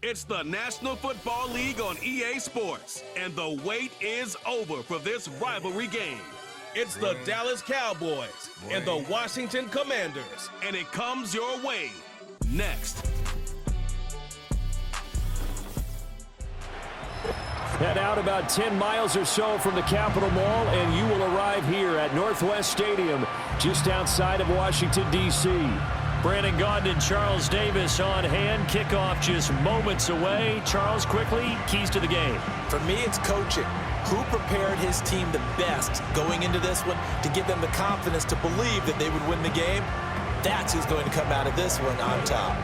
It's the National Football League on EA Sports, and the wait is over for this rivalry game. It's the Dallas Cowboys and the Washington Commanders, and it comes your way next. Head out about 10 miles or so from the Capitol Mall, and you will arrive here at Northwest Stadium, just outside of Washington, D.C. Brandon Gaudin and Charles Davis on hand. Kickoff just moments away. Charles, quickly, keys to the game. For me, it's coaching. Who prepared his team the best going into this one to give them the confidence to believe that they would win the game? That's who's going to come out of this one on top.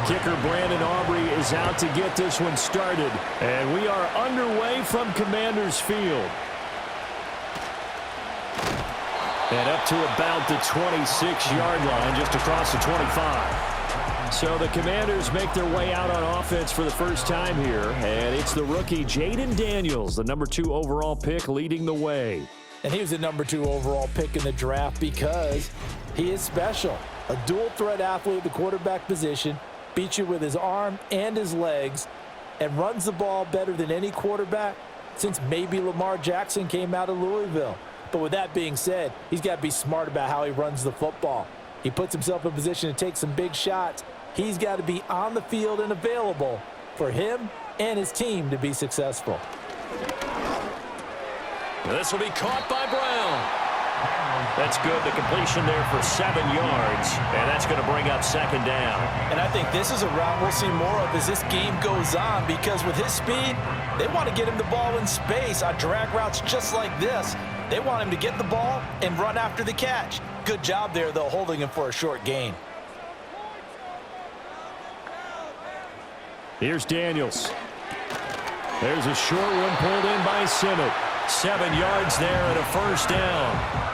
Kicker Brandon Aubrey is out to get this one started. And we are underway from Commanders Field. And up to about the 26-yard line, just across the 25. So the Commanders make their way out on offense for the first time here. And it's the rookie Jaden Daniels, the number 2 overall pick, leading the way. And he was the number 2 overall pick in the draft because he is special. A dual-threat athlete at the quarterback position. Beats you with his arm and his legs, and runs the ball better than any quarterback since maybe Lamar Jackson came out of Louisville. But with that being said, he's got to be smart about how he runs the football. He puts himself in a position to take some big shots. He's got to be on the field and available for him and his team to be successful. This will be caught by Brown. That's good. The completion there for 7 yards, and that's going to bring up second down. And I think this is a route we'll see more of as this game goes on, because with his speed, they want to get him the ball in space on drag routes just like this. They want him to get the ball and run after the catch. Good job there, though, holding him for a short gain. Here's Daniels. There's a short one pulled in by Simmons. 7 yards there and a first down.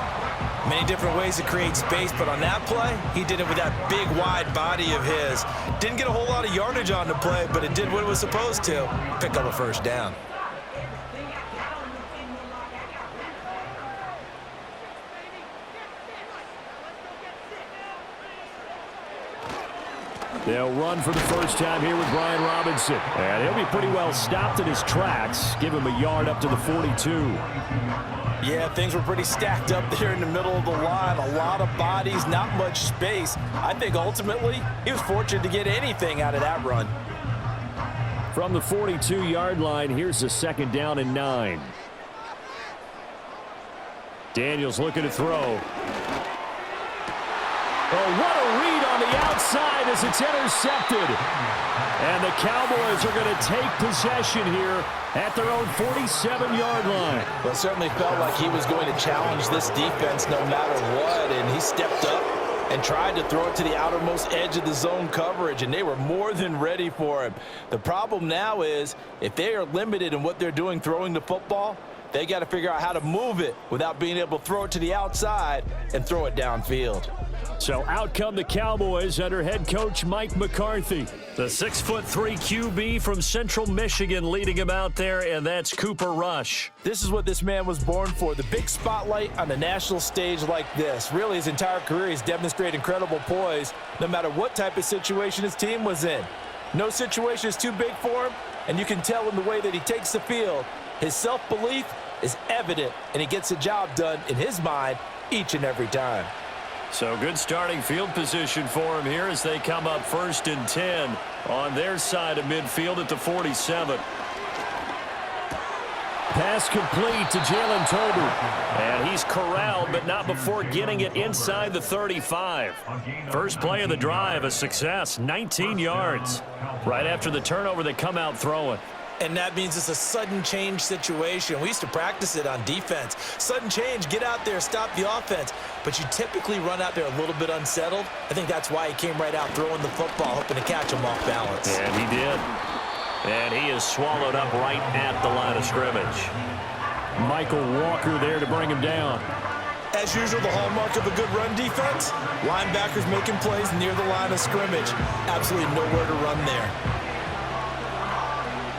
Many different ways to create space, but on that play, he did it with that big, wide body of his. Didn't get a whole lot of yardage on the play, but it did what it was supposed to. Pick up a first down. They'll run for the first time here with Brian Robinson. And he'll be pretty well stopped in his tracks. Give him a yard up to the 42. Yeah, things were pretty stacked up there in the middle of the line. A lot of bodies, not much space. I think ultimately he was fortunate to get anything out of that run. From the 42-yard line, here's the second down and 9. Daniels looking to throw. Oh, what a read on the outside as it's intercepted. And the Cowboys are going to take possession here at their own 47-yard line. Well, it certainly felt like he was going to challenge this defense no matter what, and he stepped up and tried to throw it to the outermost edge of the zone coverage, and they were more than ready for him. The problem now is if they are limited in what they're doing throwing the football, they got to figure out how to move it without being able to throw it to the outside and throw it downfield. So out come the Cowboys under head coach Mike McCarthy. The 6'3" QB from Central Michigan leading him out there, and that's Cooper Rush. This is what this man was born for, the big spotlight on the national stage like this. Really, his entire career he's demonstrated incredible poise no matter what type of situation his team was in. No situation is too big for him, and you can tell in the way that he takes the field. His self-belief is evident, and he gets the job done in his mind each and every time. So good starting field position for him here as they come up 1st and 10 on their side of midfield at the 47. Pass complete to Jalen Tolbert. And he's corralled, but not before getting it inside the 35. First play of the drive, a success, 19 yards. Right after the turnover, they come out throwing. And that means it's a sudden change situation. We used to practice it on defense. Sudden change, get out there, stop the offense. But you typically run out there a little bit unsettled. I think that's why he came right out throwing the football, hoping to catch him off balance. And he did. And he is swallowed up right at the line of scrimmage. Michael Walker there to bring him down. As usual, the hallmark of a good run defense, linebackers making plays near the line of scrimmage. Absolutely nowhere to run there.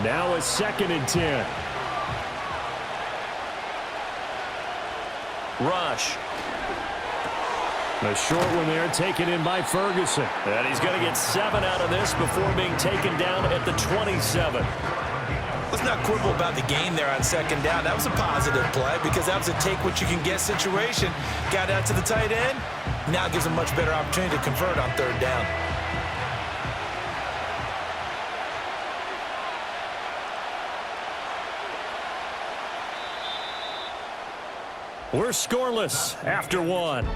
Now a 2nd and 10. Rush. A short one there taken in by Ferguson. And he's going to get 7 out of this before being taken down at the 27. Let's not quibble about the gain there on 2nd down. That was a positive play because that was a take-what-you-can-get situation. Got out to the tight end. Now gives a much better opportunity to convert on 3rd down. We're scoreless after 1.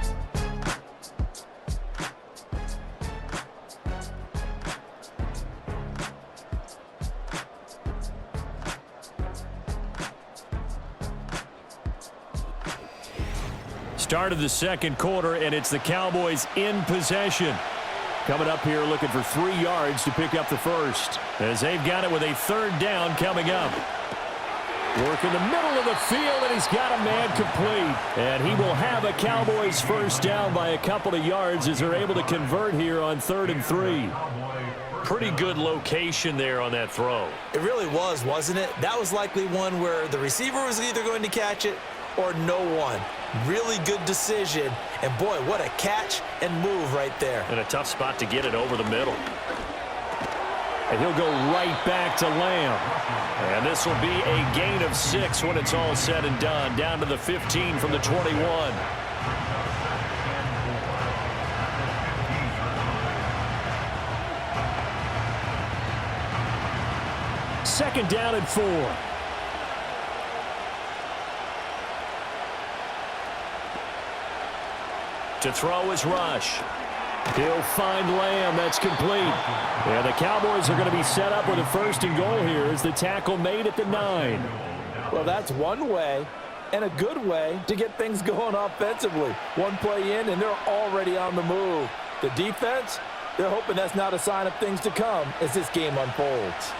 Start of the 2nd quarter, and it's the Cowboys in possession. Coming up here looking for 3 yards to pick up the first, as they've got it with a 3rd down coming up. Work in the middle of the field, and he's got a man complete. And he will have a Cowboys first down by a couple of yards as they're able to convert here on 3rd and 3. Pretty good location there on that throw. It really was, wasn't it? That was likely one where the receiver was either going to catch it or no one. Really good decision. And boy, what a catch and move right there. And a tough spot to get it over the middle. And he'll go right back to Lamb. And this will be a gain of 6 when it's all said and done. Down to the 15 from the 21. Second down and 4. To throw is Rush. He'll find Lamb. That's complete. And the Cowboys are going to be set up with a 1st and goal here as the tackle made at the 9. Well, that's one way and a good way to get things going offensively. One play in, and they're already on the move. The defense, they're hoping that's not a sign of things to come as this game unfolds.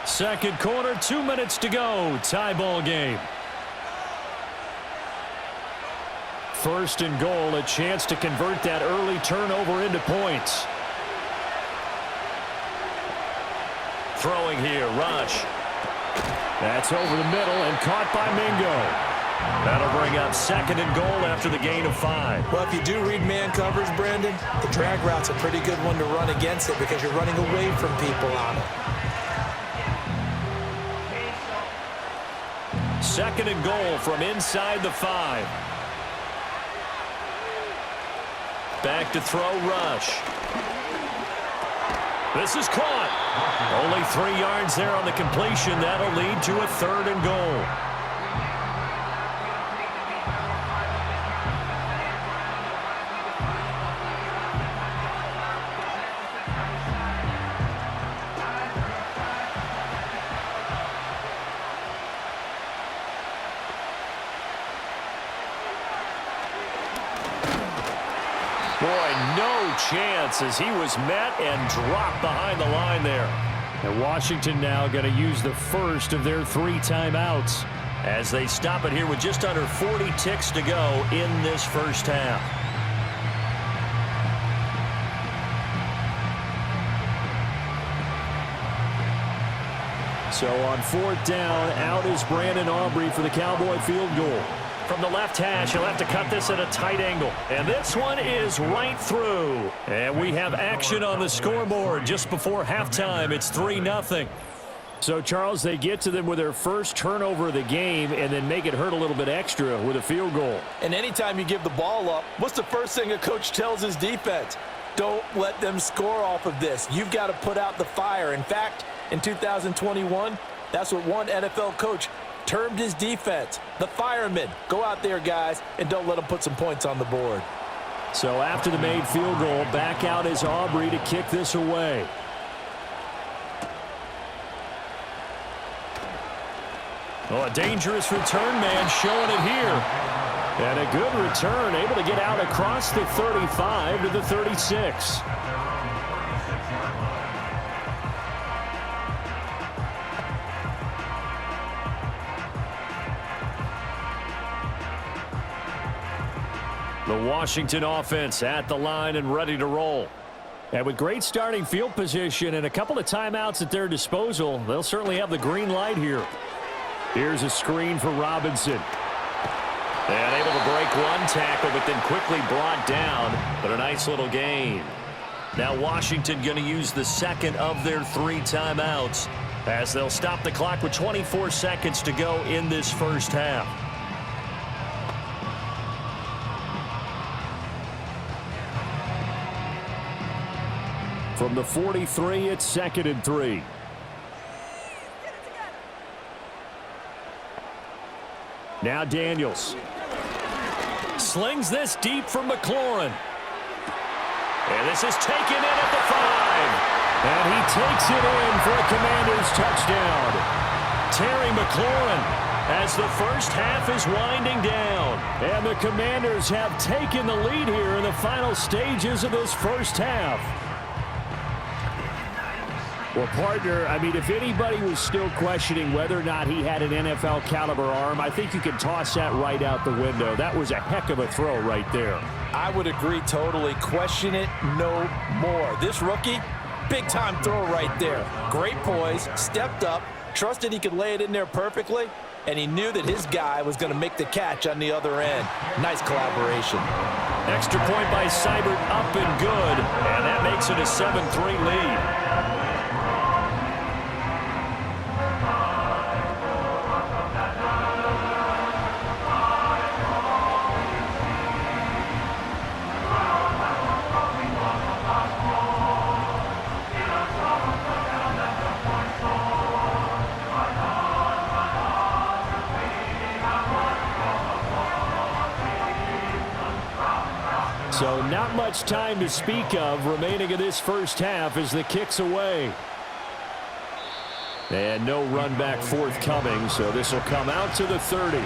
Second quarter, 2 minutes to go. Tie ball game. 1st and goal, a chance to convert that early turnover into points. Throwing here, Rush. That's over the middle and caught by Mingo. That'll bring up 2nd and goal after the gain of 5. Well, if you do read man coverage, Brandon, the drag route's a pretty good one to run against it because you're running away from people on it. 2nd and goal from inside the 5. Back to throw, Rush. This is caught. Only 3 yards there on the completion. That'll lead to a 3rd and goal. Boy, no chance as he was met and dropped behind the line there. And Washington now going to use the first of their 3 timeouts as they stop it here with just under 40 ticks to go in this first half. So on 4th down, out is Brandon Aubrey for the Cowboy field goal. From the left hash, he'll have to cut this at a tight angle. And this one is right through. And we have action on the scoreboard just before halftime. It's 3-0. So, Charles, they get to them with their first turnover of the game and then make it hurt a little bit extra with a field goal. And anytime you give the ball up, what's the first thing a coach tells his defense? Don't let them score off of this. You've got to put out the fire. In fact, in 2021, that's what one NFL coach termed his defense, the firemen. Go out there, guys, and don't let them put some points on the board. So after the made field goal, back out is Aubrey to kick this away. Oh, a dangerous return man showing it here. And a good return, able to get out across the 35 to the 36. The Washington offense at the line and ready to roll. And with great starting field position and a couple of timeouts at their disposal, they'll certainly have the green light here. Here's a screen for Robinson. And able to break one tackle, but then quickly brought down. But a nice little gain. Now Washington going to use the second of their 3 timeouts as they'll stop the clock with 24 seconds to go in this first half. From the 43, it's 2nd and 3. Now Daniels. Slings this deep from McLaurin. And this is taken in at the 5. And he takes it in for a Commanders touchdown. Terry McLaurin as the first half is winding down. And the Commanders have taken the lead here in the final stages of this first half. Well, partner, I mean, if anybody was still questioning whether or not he had an NFL caliber arm, I think you can toss that right out the window. That was a heck of a throw right there. I would agree totally. Question it no more. This rookie, big-time throw right there. Great poise, stepped up, trusted he could lay it in there perfectly, and he knew that his guy was going to make the catch on the other end. Nice collaboration. Extra point by Seibert, up and good, and that makes it a 7-3 lead. So not much time to speak of remaining in this first half as the kick's away. And no run back forthcoming, so this will come out to the 30.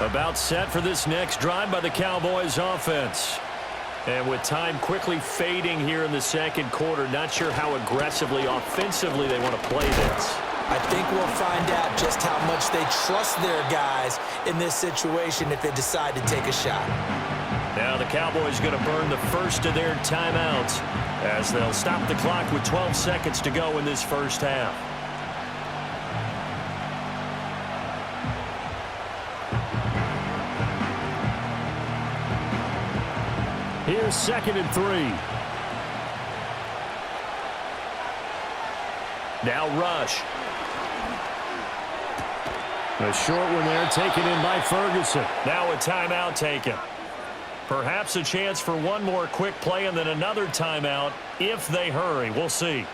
About set for this next drive by the Cowboys offense. And with time quickly fading here in the second quarter, not sure how aggressively, offensively they want to play this. I think we'll find out just how much they trust their guys in this situation if they decide to take a shot. Now the Cowboys going to burn the first of their timeouts as they'll stop the clock with 12 seconds to go in this first half. Here's 2nd and 3. Now Rush. A short one there taken in by Ferguson. Now a timeout taken. Perhaps a chance for one more quick play and then another timeout if they hurry. We'll see.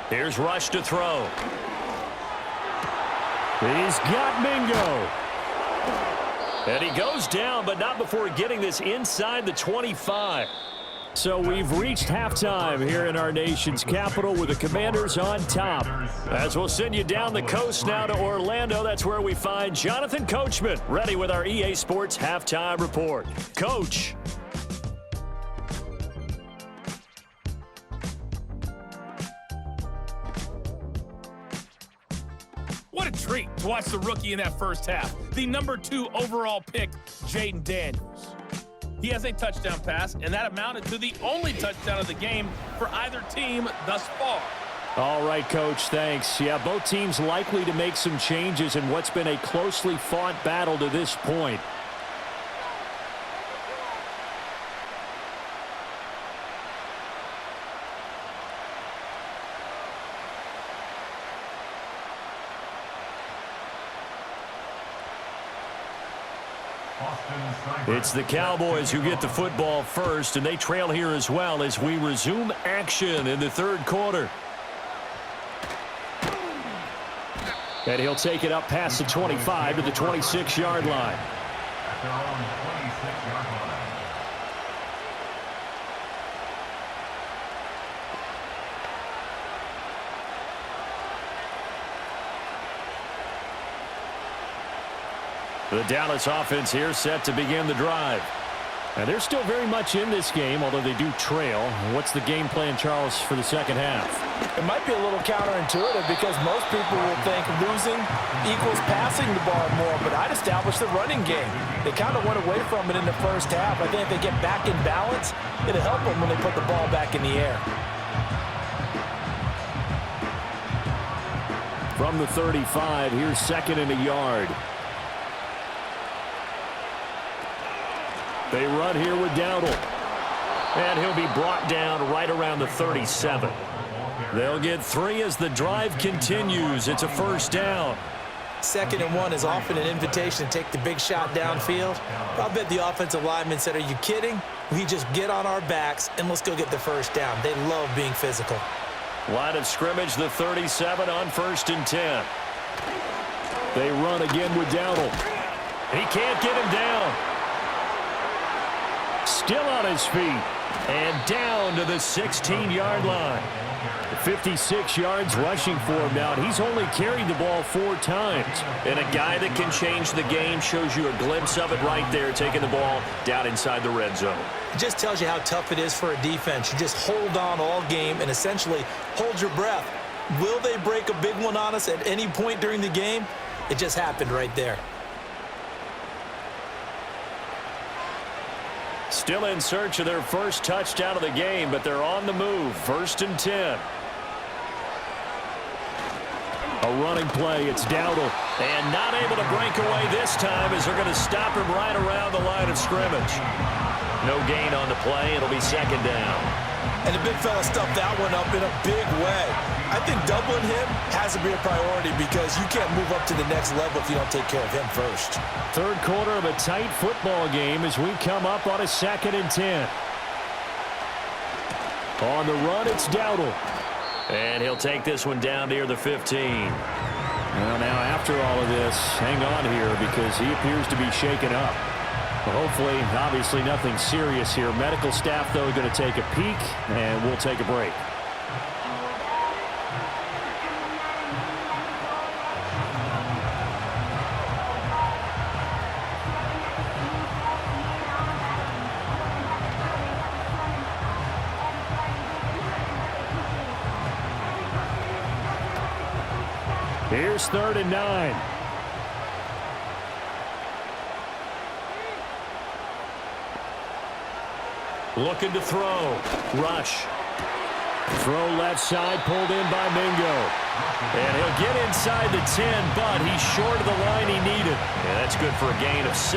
Here's Rush to throw. He's got Mingo. And he goes down, but not before getting this inside the 25. So we've reached halftime here in our nation's capital with the Commanders on top. As we'll send you down the coast now to Orlando, that's where we find Jonathan Coachman, ready with our EA Sports Halftime Report. Coach. What a treat to watch the rookie in that first half. The number 2 overall pick, Jaden Daniels. He has a touchdown pass, and that amounted to the only touchdown of the game for either team thus far. All right, Coach, thanks. Yeah, both teams likely to make some changes in what's been a closely fought battle to this point. It's the Cowboys who get the football first, and they trail here as well as we resume action in the third quarter. And he'll take it up past the 25 to the 26-yard line. The Dallas offense here set to begin the drive. And they're still very much in this game, although they do trail. What's the game plan, Charles, for the second half? It might be a little counterintuitive because most people will think losing equals passing the ball more, but I'd establish the running game. They kind of went away from it in the first half. I think if they get back in balance, it'll help them when they put the ball back in the air. From the 35, here's second and a yard. They run here with Dowdle. And he'll be brought down right around the 37. They'll get 3 as the drive continues. It's a first down. 2nd and 1 is often an invitation to take the big shot downfield. I'll bet the offensive lineman said, are you kidding? We just get on our backs and let's go get the first down. They love being physical. Line of scrimmage, the 37 on 1st and 10. They run again with Dowdle. He can't get him down. Still on his feet. And down to the 16-yard line. 56 yards rushing for him now. He's only carried the ball 4 times. And a guy that can change the game, shows you a glimpse of it right there, taking the ball down inside the red zone. It just tells you how tough it is for a defense. You just hold on all game and essentially hold your breath. Will they break a big one on us at any point during the game? It just happened right there. Still in search of their first touchdown of the game, but they're on the move. 1st and 10. A running play. It's Dowdle. And not able to break away this time as they're going to stop him right around the line of scrimmage. No gain on the play. It'll be 2nd down. And the big fella stuffed that one up in a big way. I think doubling him has to be a priority because you can't move up to the next level if you don't take care of him first. Third quarter of a tight football game as we come up on a 2nd and 10. On the run, it's Dowdle. And he'll take this one down near the 15. Well, now after all of this, hang on here because he appears to be shaken up. Well, hopefully, obviously nothing serious here. Medical staff, though, going to take a peek, and we'll take a break. Here's 3rd and 9. Looking to throw. Rush. Throw left side, pulled in by Mingo. And he'll get inside the 10, but he's short of the line he needed. And that's good for a gain of 6,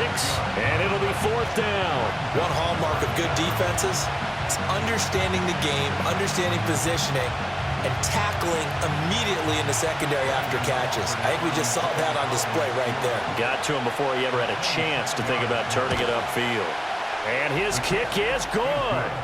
and it'll be 4th down. One hallmark of good defenses is understanding the game, understanding positioning, and tackling immediately in the secondary after catches. I think we just saw that on display right there. Got to him before he ever had a chance to think about turning it upfield. And his kick is good.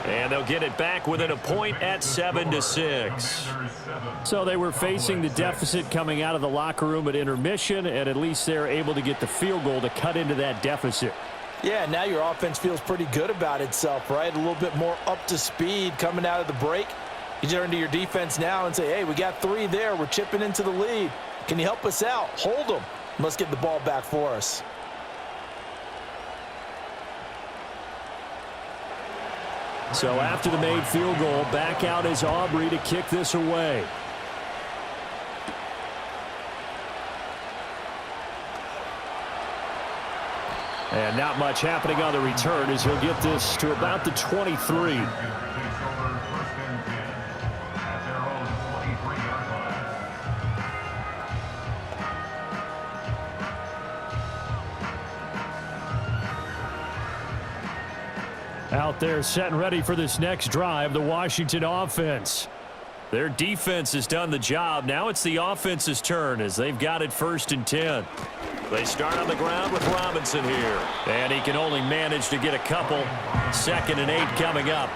And they'll get it back within a point at 7-6. So they were facing the deficit coming out of the locker room at intermission, and at least they're able to get the field goal to cut into that deficit. Yeah, now your offense feels pretty good about itself, right? A little bit more up to speed coming out of the break. You turn to your defense now and say, hey, we got 3 there. We're chipping into the lead. Can you help us out? Hold them. Let's get the ball back for us. So after the made field goal, back out is Aubrey to kick this away. And not much happening on the return as he'll get this to about the 23. Out there set and ready for this next drive, the Washington offense. Their defense has done the job. Now it's the offense's turn as they've got it 1st and 10. They start on the ground with Robinson here. And he can only manage to get a couple. 2nd and 8 coming up.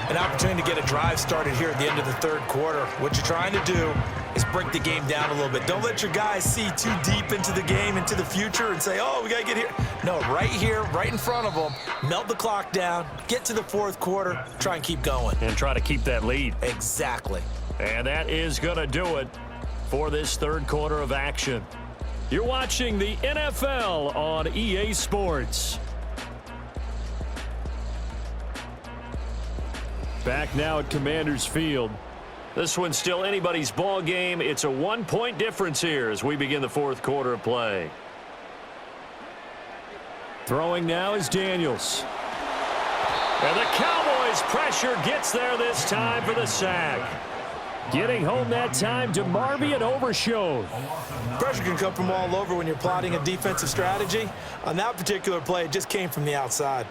An opportunity to get a drive started here at the end of the third quarter. What you're trying to do is break the game down a little bit. Don't let your guys see too deep into the game, into the future, and say, oh, we got to get here. No, right here, right in front of them, melt the clock down, get to the fourth quarter, try and keep going. And try to keep that lead. Exactly. And that is going to do it for this third quarter of action. You're watching the NFL on EA Sports. Back now at Commanders Field. This one's still anybody's ball game. It's a 1-point difference here as we begin the fourth quarter of play. Throwing now is Daniels. And the Cowboys pressure gets there this time for the sack. Getting home that time to Marby and Overshown. Pressure can come from all over when you're plotting a defensive strategy. On that particular play, it just came from the outside.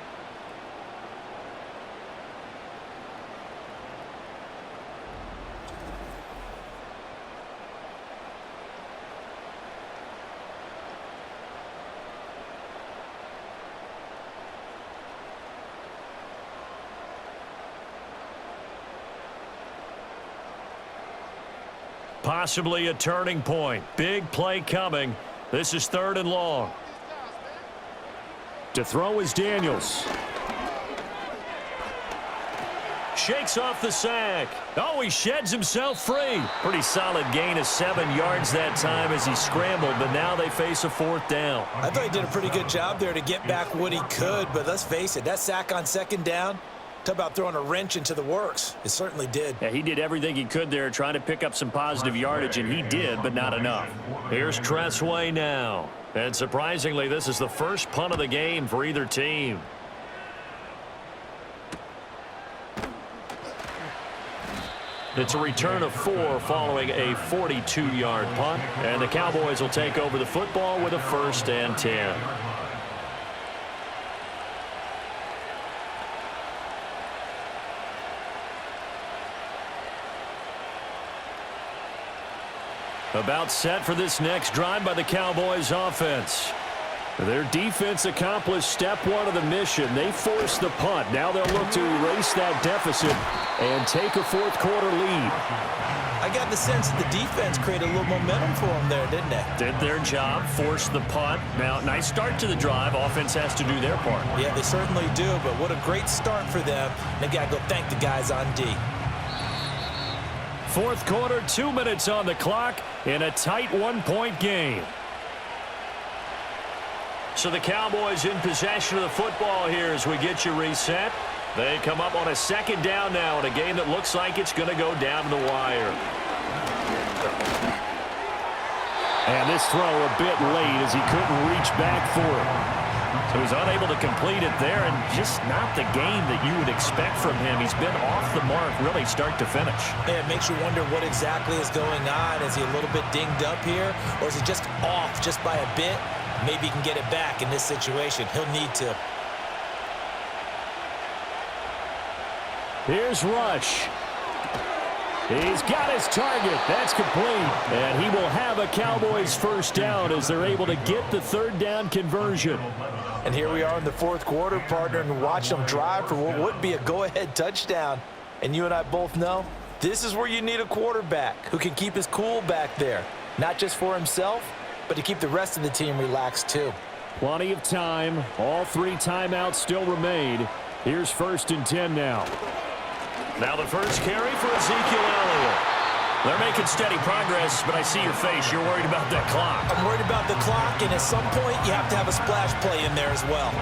Possibly a turning point. Big play coming. This is 3rd and long. To throw is Daniels. Shakes off the sack. Oh, he sheds himself free. Pretty solid gain of 7 yards that time as he scrambled, but now they face a 4th down. I thought he did a pretty good job there to get back what he could, but let's face it, that sack on 2nd down, talk about throwing a wrench into the works. It certainly did. Yeah, he did everything he could there trying to pick up some positive yardage, and he did, but not enough. Here's Tressway now. And surprisingly, this is the first punt of the game for either team. It's a return of 4 following a 42-yard punt, and the Cowboys will take over the football with a 1st and 10. About set for this next drive by the Cowboys offense. Their defense accomplished step 1 of the mission. They forced the punt. Now they'll look to erase that deficit and take a fourth quarter lead. I got the sense that the defense created a little momentum for them there, didn't they? Did their job, forced the punt. Now, nice start to the drive. Offense has to do their part. Yeah, they certainly do, but what a great start for them. They got to go thank the guys on D. Fourth quarter, 2 minutes on the clock in a tight 1-point game. So the Cowboys in possession of the football here as we get you reset. They come up on a 2nd down now in a game that looks like it's going to go down to the wire. And this throw a bit late as he couldn't reach back for it. So he's unable to complete it there, and just not the game that you would expect from him. He's been off the mark really start to finish. Yeah, it makes you wonder what exactly is going on. Is he a little bit dinged up here, or is he just off just by a bit? Maybe he can get it back in this situation. He'll need to. Here's Rush. He's got his target. That's complete. And he will have a Cowboys 1st down as they're able to get the 3rd down conversion. And here we are in the fourth quarter, partner, and watch them drive for what would be a go-ahead touchdown. And you and I both know this is where you need a quarterback who can keep his cool back there. Not just for himself, but to keep the rest of the team relaxed too. Plenty of time. All 3 timeouts still remain. Here's 1st and 10 now. Now the first carry for Ezekiel Elliott. They're making steady progress, but I see your face. You're worried about that clock. I'm worried about the clock, and at some point, you have to have a splash play in there as well.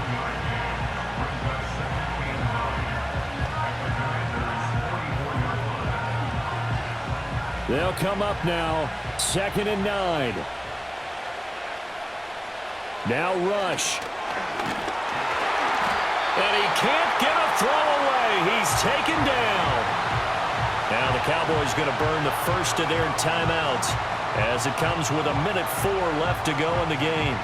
They'll come up now. 2nd and 9. Now Rush. And he can't get a throw away. He's taken down. Now the Cowboys going to burn the first of their timeouts as it comes with 1:04 left to go in the game.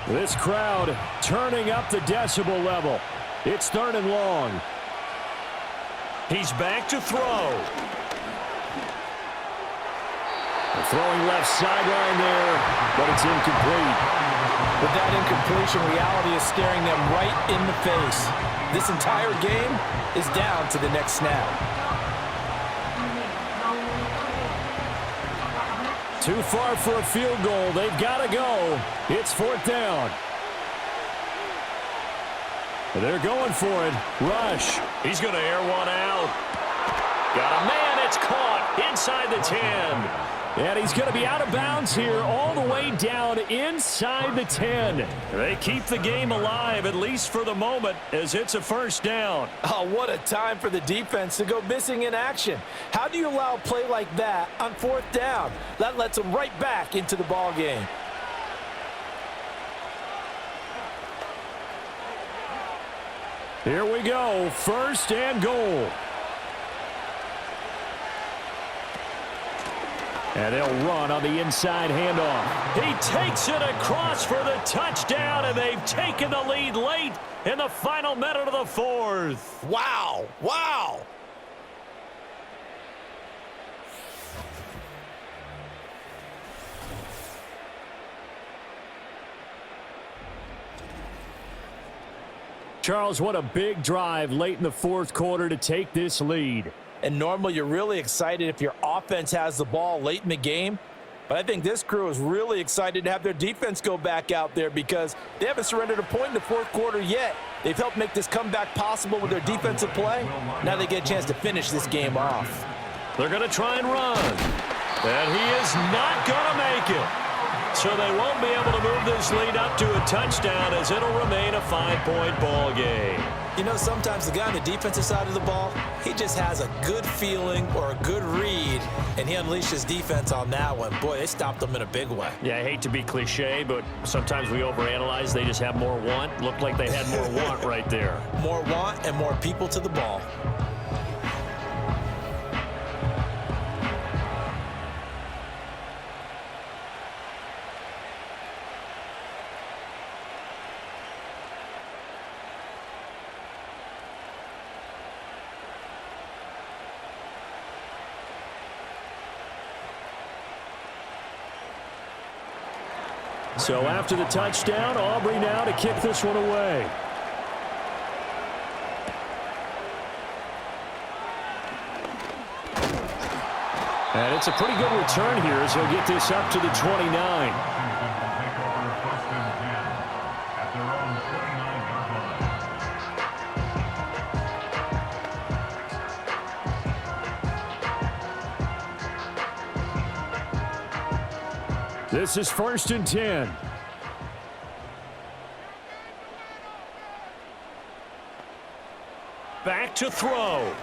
This crowd turning up the decibel level. It's 3rd and long. He's back to throw. Throwing left sideline there, but it's incomplete. With that incompletion, reality is staring them right in the face. This entire game is down to the next snap. Too far for a field goal. They've got to go. It's 4th down. They're going for it. Rush. He's going to air one out. Got a man. It's caught inside the 10. And he's going to be out of bounds here all the way down inside the 10. They keep the game alive, at least for the moment, as it's a 1st down. Oh, what a time for the defense to go missing in action. How do you allow a play like that on 4th down? That lets them right back into the ball game. Here we go, 1st and goal. And they'll run on the inside handoff. He takes it across for the touchdown, and they've taken the lead late in the final minute of the 4th. Wow, wow. Charles, what a big drive late in the 4th quarter to take this lead. And normally you're really excited if your offense has the ball late in the game. But I think this crew is really excited to have their defense go back out there because they haven't surrendered a point in the 4th quarter yet. They've helped make this comeback possible with their defensive play. Now they get a chance to finish this game off. They're going to try and run. And he is not going to make it. So they won't be able to move this lead up to a touchdown as it'll remain a 5-point ball game. You know, sometimes the guy on the defensive side of the ball, he just has a good feeling or a good read, and he unleashed his defense on that one. Boy, they stopped them in a big way. Yeah, I hate to be cliche, but sometimes we overanalyze. They just have more want. Looked like they had more want right there. More want and more people to the ball. So after the touchdown, Aubrey now to kick this one away. And it's a pretty good return here as he'll get this up to the 29. This is 1st and 10. Back to throw.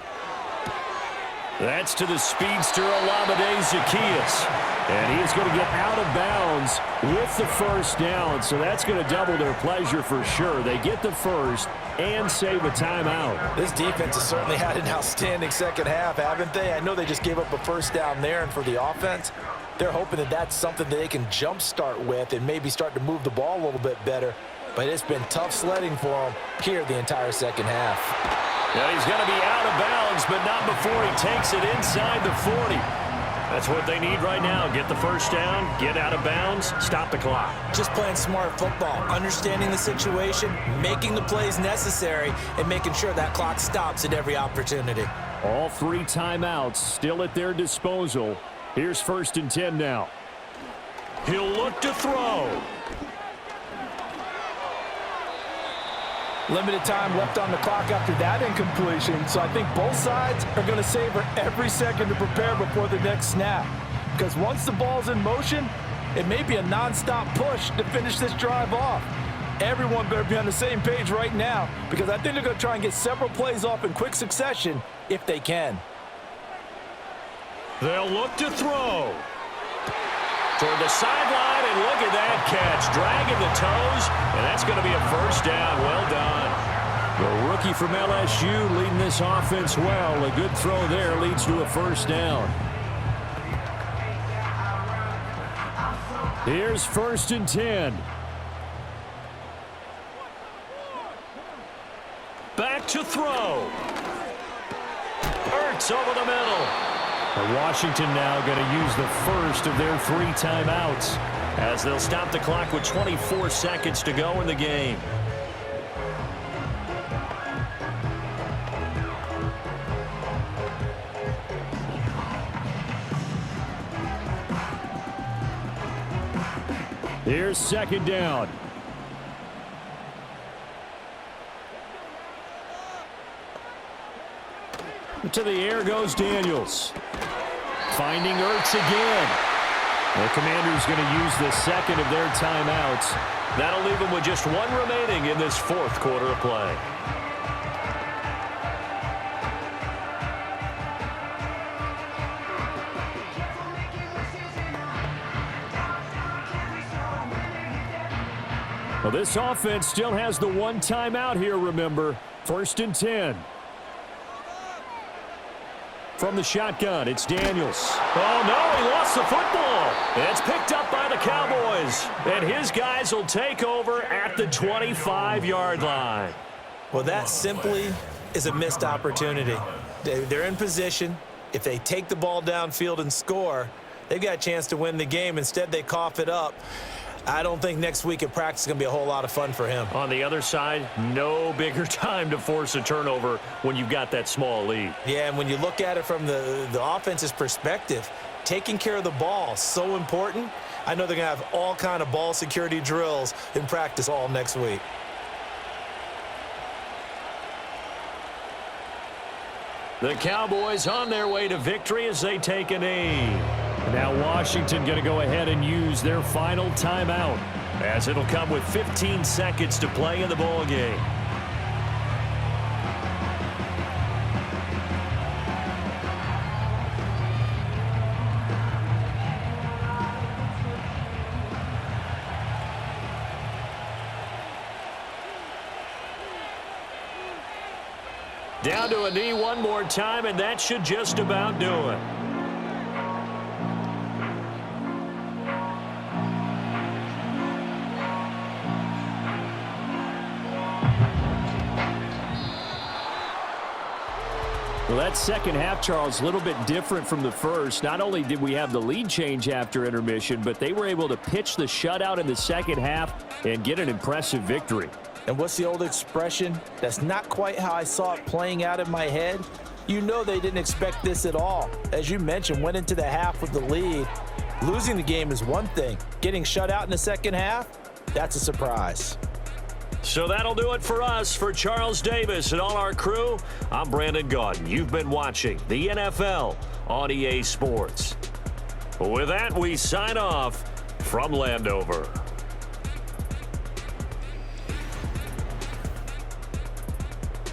That's to the speedster Olamide Zaccheaus. And he is going to get out of bounds with the 1st down. So that's going to double their pleasure for sure. They get the 1st and save a timeout. This defense has certainly had an outstanding 2nd half, haven't they? I know they just gave up a 1st down there, and for the offense, they're hoping that that's something that they can jumpstart with and maybe start to move the ball a little bit better. But it's been tough sledding for them here the entire 2nd half. Yeah, he's going to be out of bounds, but not before he takes it inside the 40. That's what they need right now. Get the 1st down, get out of bounds, stop the clock. Just playing smart football, understanding the situation, making the plays necessary, and making sure that clock stops at every opportunity. All 3 timeouts still at their disposal. Here's 1st and 10 now. He'll look to throw. Limited time left on the clock after that incompletion, so I think both sides are going to savor every second to prepare before the next snap. Because once the ball's in motion, it may be a nonstop push to finish this drive off. Everyone better be on the same page right now, because I think they're going to try and get several plays off in quick succession if they can. They'll look to throw. Toward the sideline, and look at that catch. Dragging the toes, and that's going to be a 1st down. Well done. The rookie from LSU leading this offense well. A good throw there leads to a 1st down. Here's 1st and 10. Back to throw. Looks over the middle. And Washington now going to use the first of their 3 timeouts as they'll stop the clock with 24 seconds to go in the game. Here's second down. To the air goes Daniels. Finding Ertz again. The Commanders going to use the second of their timeouts. That'll leave them with just 1 remaining in this 4th quarter of play. Well, this offense still has the 1 timeout here, remember. 1st and 10. From the shotgun, it's Daniels. Oh, no, he lost the football. It's picked up by the Cowboys. And his guys will take over at the 25-yard line. Well, that simply is a missed opportunity. They're in position. If they take the ball downfield and score, they've got a chance to win the game. Instead, they cough it up. I don't think next week at practice is going to be a whole lot of fun for him. On the other side, no bigger time to force a turnover when you've got that small lead. Yeah, and when you look at it from the offense's perspective, taking care of the ball is so important. I know they're going to have all kind of ball security drills in practice all next week. The Cowboys on their way to victory as they take a knee. Now Washington going to go ahead and use their final timeout as it'll come with 15 seconds to play in the ball game. Down to a knee one more time, and that should just about do it. Well, that second half, Charles, a little bit different from the first. Not only did we have the lead change after intermission, but they were able to pitch the shutout in the second half and get an impressive victory. And what's the old expression? That's not quite how I saw it playing out in my head. You know they didn't expect this at all. As you mentioned, went into the half with the lead. Losing the game is one thing. Getting shut out in the second half, that's a surprise. So that'll do it for us. For Charles Davis and all our crew, I'm Brandon Gaudin. You've been watching the NFL on EA Sports. With that, we sign off from Landover.